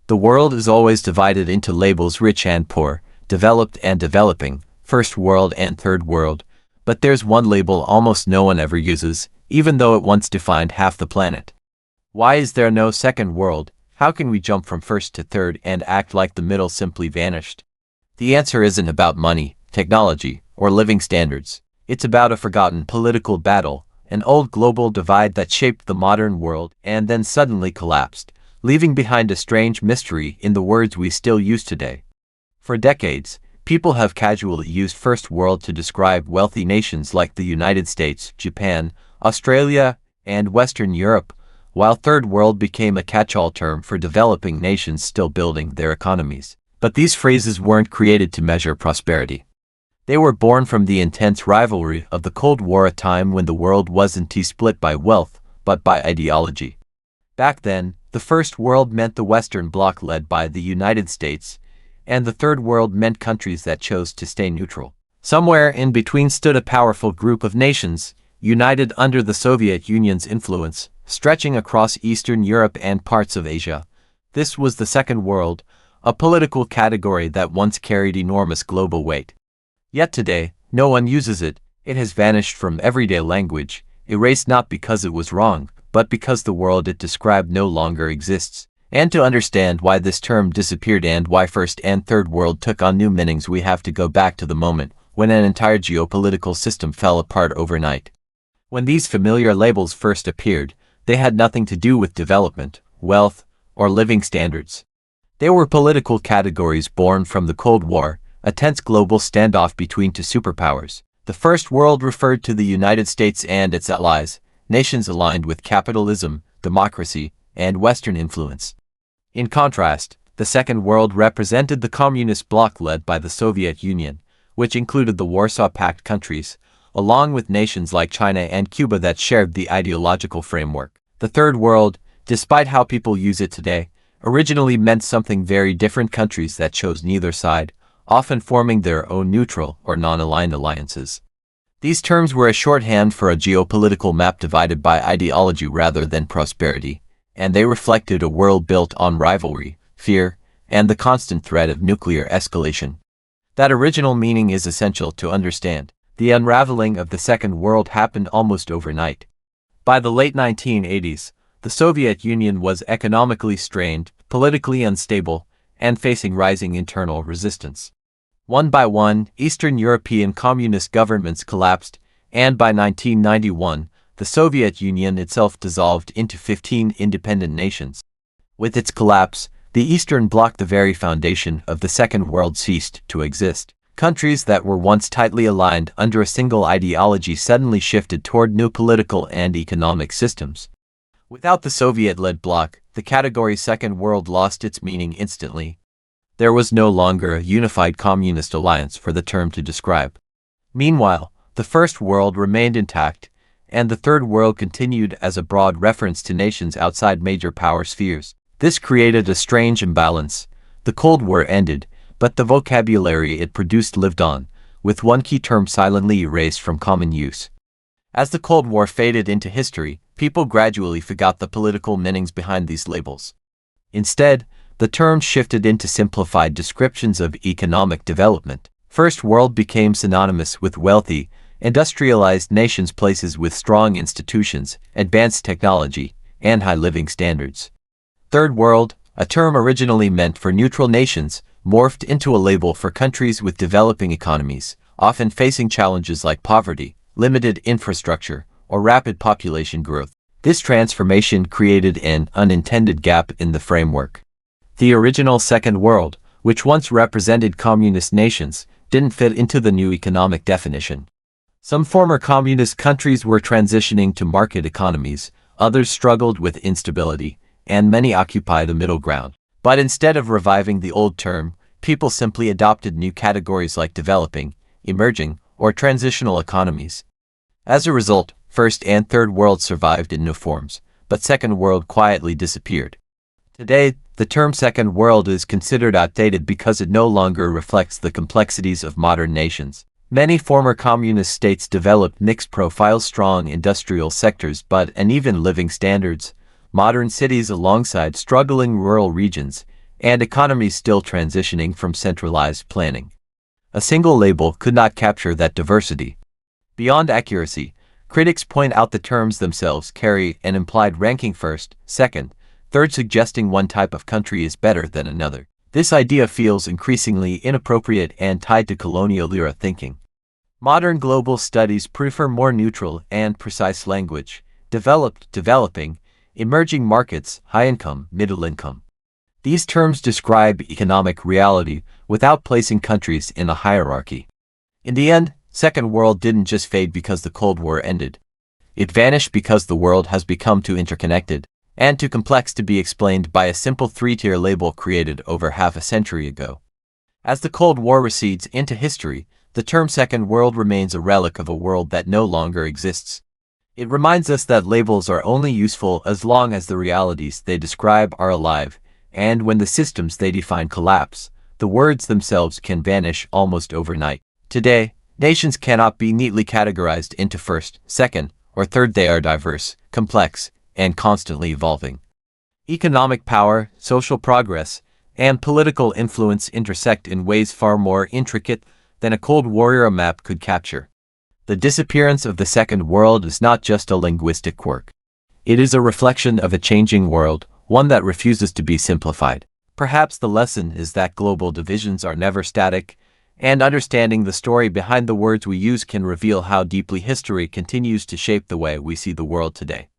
The world is always divided into labels: rich and poor, developed and developing, first world and third world. But there's one label almost no one ever uses, even though it once defined half the planet. Why is there no second world? How can we jump from first to third and act like the middle simply vanished? The answer isn't about money, technology, or living standards. It's about a forgotten political battle, an old global divide that shaped the modern world and then suddenly collapsed, leaving behind a strange mystery in the words we still use today. For decades, people have casually used first world to describe wealthy nations like the United States, Japan, Australia, and Western Europe, while third world became a catch-all term for developing nations still building their economies. But these phrases weren't created to measure prosperity. They were born from the intense rivalry of the Cold War, a time when the world wasn't split by wealth, but by ideology. Back then, the first world meant the Western Bloc led by the United States, and the third world meant countries that chose to stay neutral. Somewhere in between stood a powerful group of nations, united under the Soviet Union's influence, stretching across Eastern Europe and parts of Asia. This was the Second World, a political category that once carried enormous global weight. Yet today, no one uses it. It has vanished from everyday language, erased not because it was wrong, but because the world it described no longer exists. And to understand why this term disappeared and why first and third world took on new meanings, we have to go back to the moment when an entire geopolitical system fell apart overnight. When these familiar labels first appeared, they had nothing to do with development, wealth, or living standards. They were political categories born from the Cold War, a tense global standoff between two superpowers. The First World referred to the United States and its allies, nations aligned with capitalism, democracy, and Western influence. In contrast, the Second World represented the Communist bloc led by the Soviet Union, which included the Warsaw Pact countries, along with nations like China and Cuba that shared the ideological framework. The Third World, despite how people use it today, originally meant something very different: countries that chose neither side, often forming their own neutral or non-aligned alliances. These terms were a shorthand for a geopolitical map divided by ideology rather than prosperity, and they reflected a world built on rivalry, fear, and the constant threat of nuclear escalation. That original meaning is essential to understand. The unraveling of the Second World happened almost overnight. By the late 1980s, the Soviet Union was economically strained, politically unstable, and facing rising internal resistance. One by one, Eastern European communist governments collapsed, and by 1991, the Soviet Union itself dissolved into 15 independent nations. With its collapse, the Eastern Bloc, the very foundation of the Second World, ceased to exist. Countries that were once tightly aligned under a single ideology suddenly shifted toward new political and economic systems. Without the Soviet-led bloc, the category Second World lost its meaning instantly. There was no longer a unified communist alliance for the term to describe. Meanwhile, the First World remained intact, and the Third World continued as a broad reference to nations outside major power spheres. This created a strange imbalance. The Cold War ended, but the vocabulary it produced lived on, with one key term silently erased from common use. As the Cold War faded into history, people gradually forgot the political meanings behind these labels. Instead, the terms shifted into simplified descriptions of economic development. First World became synonymous with wealthy, industrialized nations, places with strong institutions, advanced technology, and high living standards. Third World, a term originally meant for neutral nations, morphed into a label for countries with developing economies, often facing challenges like poverty, limited infrastructure, or rapid population growth. This transformation created an unintended gap in the framework. The original Second World, which once represented communist nations, didn't fit into the new economic definition. Some former communist countries were transitioning to market economies, others struggled with instability, and many occupied the middle ground. But instead of reviving the old term, people simply adopted new categories like developing, emerging, or transitional economies. As a result, First and Third World survived in new forms, but Second World quietly disappeared. Today, the term Second World is considered outdated because it no longer reflects the complexities of modern nations. Many former communist states developed mixed profiles, strong industrial sectors but uneven living standards, modern cities alongside struggling rural regions, and economies still transitioning from centralized planning. A single label could not capture that diversity. Beyond accuracy, critics point out the terms themselves carry an implied ranking first, second, third, suggesting one type of country is better than another. This idea feels increasingly inappropriate and tied to colonial-era thinking. Modern global studies prefer more neutral and precise language: developed, developing, emerging markets, high income, middle income. These terms describe economic reality without placing countries in a hierarchy. In the end, Second World didn't just fade because the Cold War ended. It vanished because the world has become too interconnected and too complex to be explained by a simple three-tier label created over half a century ago. As the Cold War recedes into history, the term Second World remains a relic of a world that no longer exists. It reminds us that labels are only useful as long as the realities they describe are alive, and when the systems they define collapse, the words themselves can vanish almost overnight. Today, nations cannot be neatly categorized into first, second, or third. They are diverse, complex, and constantly evolving. Economic power, social progress, and political influence intersect in ways far more intricate than a Cold War map could capture. The disappearance of the Second World is not just a linguistic quirk. It is a reflection of a changing world, one that refuses to be simplified. Perhaps the lesson is that global divisions are never static, and understanding the story behind the words we use can reveal how deeply history continues to shape the way we see the world today.